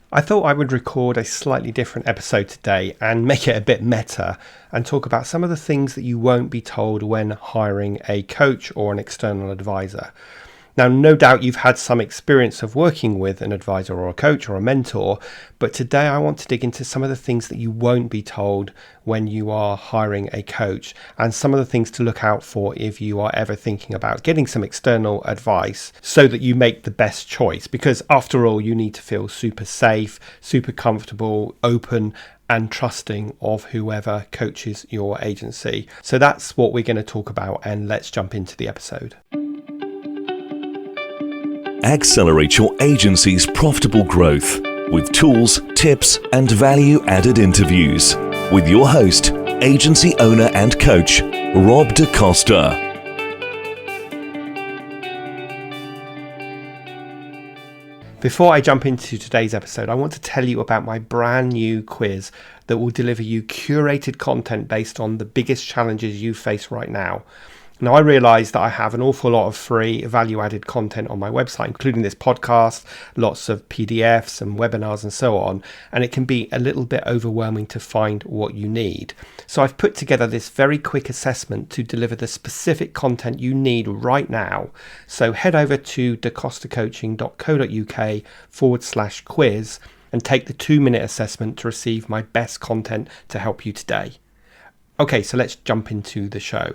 I thought I would record a slightly different episode today and make it a bit meta and talk about some of the things that you won't be told when hiring a coach or an external advisor. Now, no doubt you've had some experience of working with an advisor or a coach or a mentor, but today I want to dig into some of the things that you won't be told when you are hiring a coach and some of the things to look out for if you are ever thinking about getting some external advice so that you make the best choice. Because after all, you need to feel super safe, super comfortable, open and trusting of whoever coaches your agency. So that's what we're going to talk about, and let's jump into the episode. Accelerate your agency's profitable growth with tools, tips, and value-added interviews with your host, agency owner and coach, Rob DaCosta. Before I jump into today's episode, I want to tell you about my brand new quiz that will deliver you curated content based on the biggest challenges you face right now. Now, I realise that I have an awful lot of free value-added content on my website, including this podcast, lots of PDFs and webinars and so on, and it can be a little bit overwhelming to find what you need. So I've put together this very quick assessment to deliver the specific content you need right now. So head over to dacostacoaching.co.uk/quiz and take the 2-minute assessment to receive my best content to help you today. Okay, so let's jump into the show.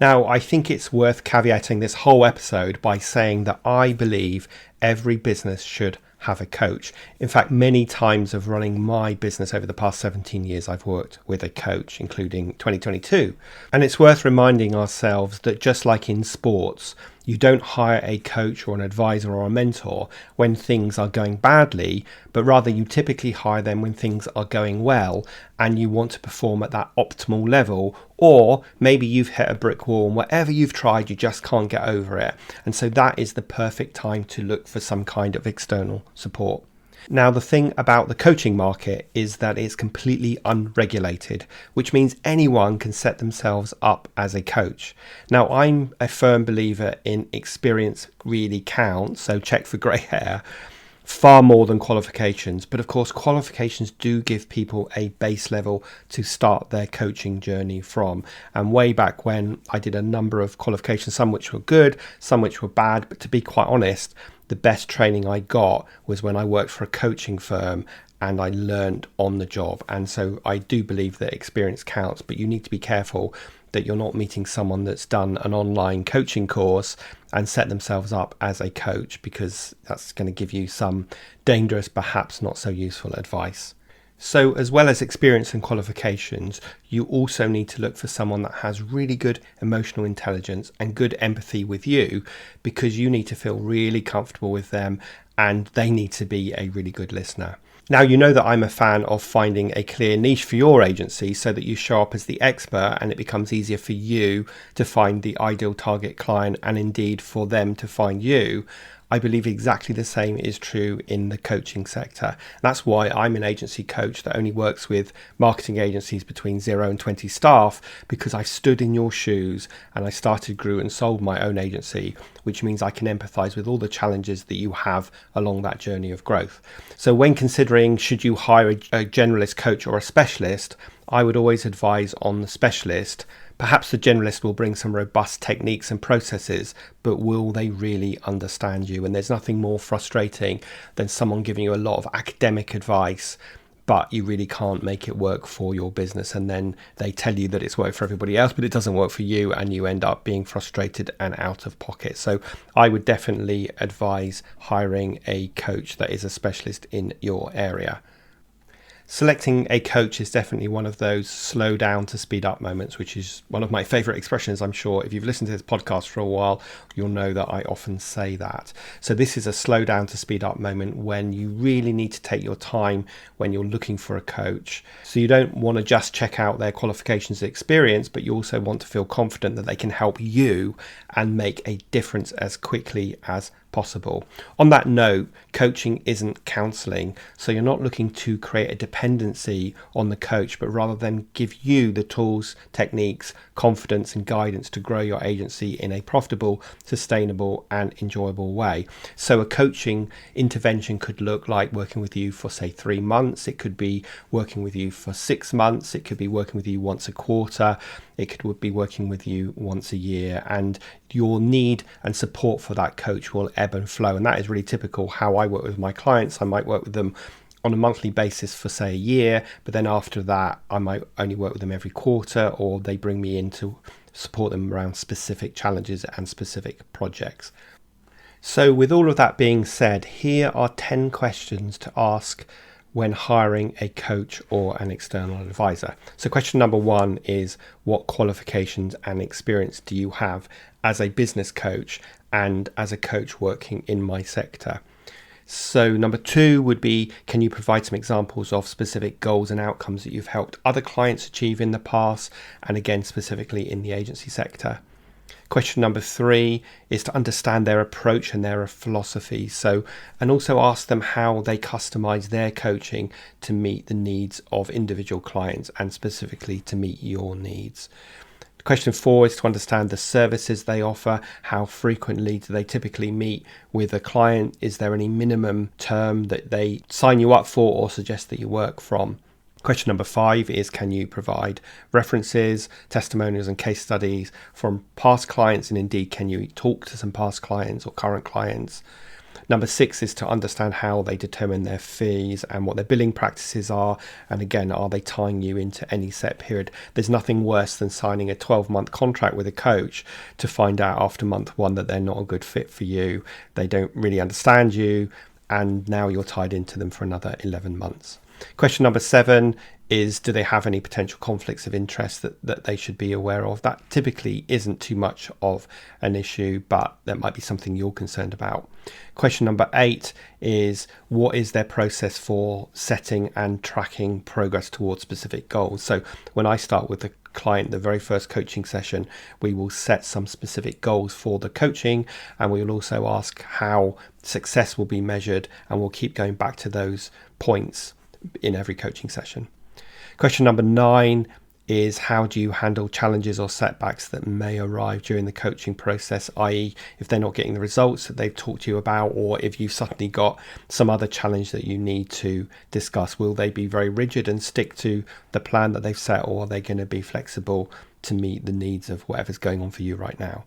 Now, I think it's worth caveating this whole episode by saying that I believe every business should have a coach. In fact, many times of running my business over the past 17 years, I've worked with a coach, including 2022. And it's worth reminding ourselves that just like in sports, you don't hire a coach or an advisor or a mentor when things are going badly, but rather you typically hire them when things are going well and you want to perform at that optimal level, or maybe you've hit a brick wall and whatever you've tried, you just can't get over it. And so that is the perfect time to look for some kind of external support. Now, the thing about the coaching market is that it's completely unregulated, which means anyone can set themselves up as a coach. Now, I'm a firm believer in experience really counts, so check for grey hair, far more than qualifications. But of course, qualifications do give people a base level to start their coaching journey from. And way back when, I did a number of qualifications, some which were good, some which were bad, but to be quite honest, the best training I got was when I worked for a coaching firm and I learned on the job. And so I do believe that experience counts, but you need to be careful that you're not meeting someone that's done an online coaching course and set themselves up as a coach, because that's going to give you some dangerous, perhaps not so useful advice. So as well as experience and qualifications, you also need to look for someone that has really good emotional intelligence and good empathy with you, because you need to feel really comfortable with them and they need to be a really good listener. Now, you know that I'm a fan of finding a clear niche for your agency so that you show up as the expert and it becomes easier for you to find the ideal target client and indeed for them to find you. I believe exactly the same is true in the coaching sector. That's why I'm an agency coach that only works with marketing agencies between 0 and 20 staff, because I stood in your shoes and I started, grew and sold my own agency, which means I can empathize with all the challenges that you have along that journey of growth. So when considering should you hire a generalist coach or a specialist, I would always advise on the specialist. Perhaps the generalist will bring some robust techniques and processes, but will they really understand you? And there's nothing more frustrating than someone giving you a lot of academic advice, but you really can't make it work for your business. And then they tell you that it's worked for everybody else, but it doesn't work for you, and you end up being frustrated and out of pocket. So I would definitely advise hiring a coach that is a specialist in your area. Selecting a coach is definitely one of those slow down to speed up moments, which is one of my favorite expressions. I'm sure if you've listened to this podcast for a while, you'll know that I often say that. So this is a slow down to speed up moment when you really need to take your time when you're looking for a coach. So you don't want to just check out their qualifications and experience, but you also want to feel confident that they can help you and make a difference as quickly as possible. On that note, coaching isn't counselling, so you're not looking to create a dependency on the coach, but rather than give you the tools, techniques, confidence and guidance to grow your agency in a profitable, sustainable and enjoyable way. So a coaching intervention could look like working with you for say 3 months. It could be working with you for 6 months. It could be working with you once a quarter. It could be working with you once a year, and your need and support for that coach will ebb and flow. And that is really typical how I work with my clients. I might work with them on a monthly basis for say a year, but then after that I might only work with them every quarter, or they bring me in to support them around specific challenges and specific projects. So with all of that being said, here are 10 questions to ask when hiring a coach or an external advisor. So question number 1 is, what qualifications and experience do you have as a business coach and as a coach working in my sector? So number 2 would be, can you provide some examples of specific goals and outcomes that you've helped other clients achieve in the past, and again specifically in the agency sector? Question number 3 is to understand their approach and their philosophy. So, and also ask them how they customize their coaching to meet the needs of individual clients and specifically to meet your needs. Question 4 is to understand the services they offer. How frequently do they typically meet with a client? Is there any minimum term that they sign you up for or suggest that you work from? Question number 5 is, can you provide references, testimonials and case studies from past clients, and indeed can you talk to some past clients or current clients? Number 6 is to understand how they determine their fees and what their billing practices are, and again, are they tying you into any set period? There's nothing worse than signing a 12-month contract with a coach to find out after month 1 that they're not a good fit for you, they don't really understand you, and now you're tied into them for another 11 months. Question number 7 is, do they have any potential conflicts of interest that they should be aware of? That typically isn't too much of an issue, but that might be something you're concerned about. Question number 8 is, what is their process for setting and tracking progress towards specific goals? So when I start with the client, the very first coaching session, we will set some specific goals for the coaching, and we will also ask how success will be measured, and we'll keep going back to those points in every coaching session. Question number 9 is, how do you handle challenges or setbacks that may arrive during the coaching process, i.e. if they're not getting the results that they've talked to you about, or if you've suddenly got some other challenge that you need to discuss? Will they be very rigid and stick to the plan that they've set, or are they going to be flexible to meet the needs of whatever's going on for you right now?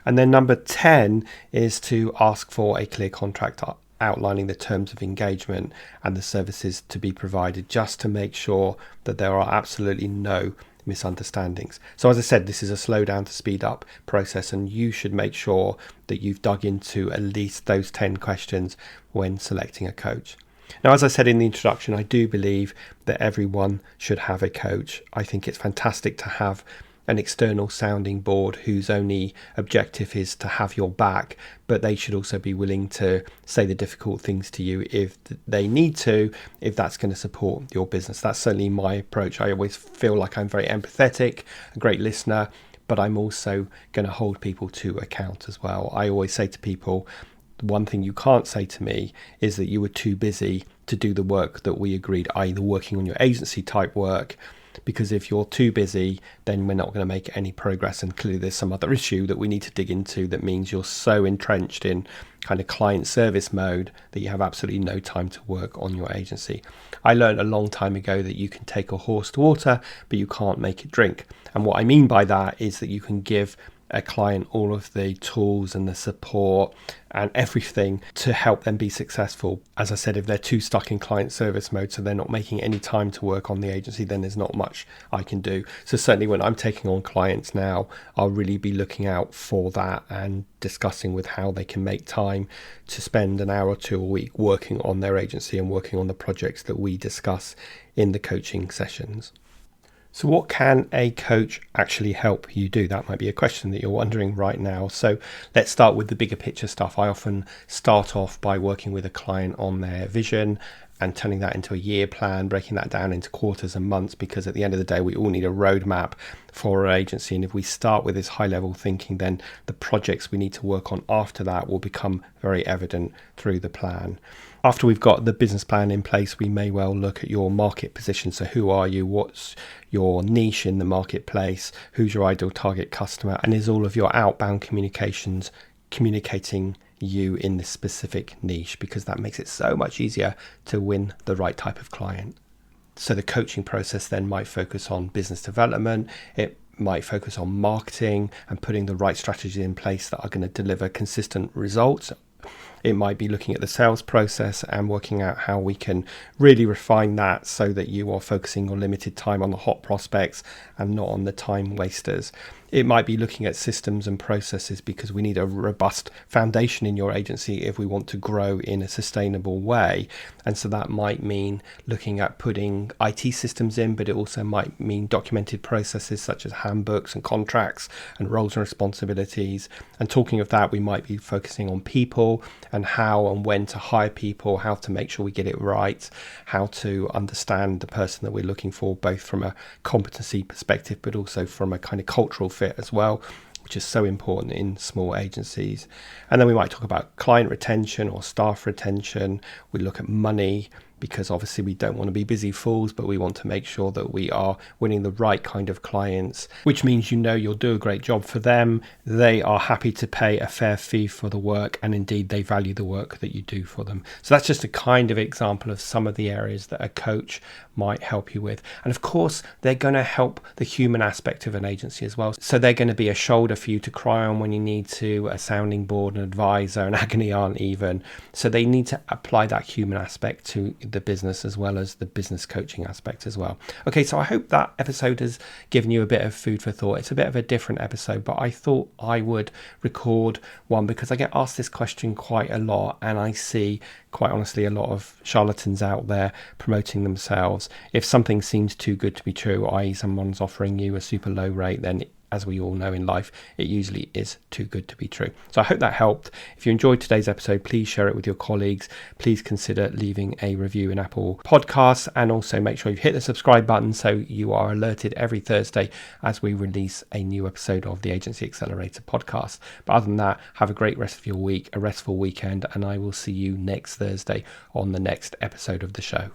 And then number 10 is to ask for a clear contract outlining the terms of engagement and the services to be provided, just to make sure that there are absolutely no misunderstandings. So as I said, this is a slow down to speed up process, and you should make sure that you've dug into at least those 10 questions when selecting a coach. Now, as I said in the introduction, I do believe that everyone should have a coach. I think it's fantastic to have an external sounding board whose only objective is to have your back, but they should also be willing to say the difficult things to you if they need to, if that's going to support your business. That's certainly my approach. I always feel like I'm very empathetic, a great listener, but I'm also going to hold people to account as well. I always say to people, one thing you can't say to me is that you were too busy to do the work that we agreed, i.e. the working on your agency type work, because if you're too busy, then we're not going to make any progress, and clearly there's some other issue that we need to dig into that means you're so entrenched in kind of client service mode that you have absolutely no time to work on your agency. I learned a long time ago that you can take a horse to water, but you can't make it drink. And what I mean by that is that you can give a client all of the tools and the support and everything to help them be successful. As I said, if they're too stuck in client service mode, so they're not making any time to work on the agency, then there's not much I can do. So certainly when I'm taking on clients now, I'll really be looking out for that and discussing with how they can make time to spend an hour or 2 a week working on their agency and working on the projects that we discuss in the coaching sessions. So what can a coach actually help you do? That might be a question that you're wondering right now. So let's start with the bigger picture stuff. I often start off by working with a client on their vision and turning that into a year plan, breaking that down into quarters and months, because at the end of the day, we all need a roadmap for our agency. And if we start with this high level thinking, then the projects we need to work on after that will become very evident through the plan. After we've got the business plan in place, we may well look at your market position. So who are you? What's your niche in the marketplace? Who's your ideal target customer? And is all of your outbound communications communicating you in this specific niche? Because that makes it so much easier to win the right type of client. So the coaching process then might focus on business development. It might focus on marketing and putting the right strategies in place that are going to deliver consistent results. It might be looking at the sales process and working out how we can really refine that so that you are focusing your limited time on the hot prospects and not on the time wasters. It might be looking at systems and processes, because we need a robust foundation in your agency if we want to grow in a sustainable way. And so that might mean looking at putting IT systems in, but it also might mean documented processes such as handbooks and contracts and roles and responsibilities. And talking of that, we might be focusing on people and how and when to hire people, how to make sure we get it right, how to understand the person that we're looking for, both from a competency perspective, but also from a kind of cultural fit as well, which is so important in small agencies. And then we might talk about client retention or staff retention. We look at money, because obviously we don't want to be busy fools, but we want to make sure that we are winning the right kind of clients, which means you'll do a great job for them. They are happy to pay a fair fee for the work, and indeed they value the work that you do for them. So that's just a kind of example of some of the areas that a coach might help you with. And of course, they're going to help the human aspect of an agency as well. So they're going to be a shoulder for you to cry on when you need to, a sounding board, an advisor, an agony aunt even. So they need to apply that human aspect to the business as well as the business coaching aspect as well. Okay, so I hope that episode has given you a bit of food for thought. It's a bit of a different episode, but I thought I would record one because I get asked this question quite a lot, and I see, quite honestly, a lot of charlatans out there promoting themselves. If something seems too good to be true, i.e. someone's offering you a super low rate, then as we all know in life, it usually is too good to be true. So I hope that helped. If you enjoyed today's episode, please share it with your colleagues. Please consider leaving a review in Apple Podcasts, and also make sure you hit the subscribe button so you are alerted every Thursday as we release a new episode of the Agency Accelerator podcast. But other than that, have a great rest of your week, a restful weekend, and I will see you next Thursday on the next episode of the show.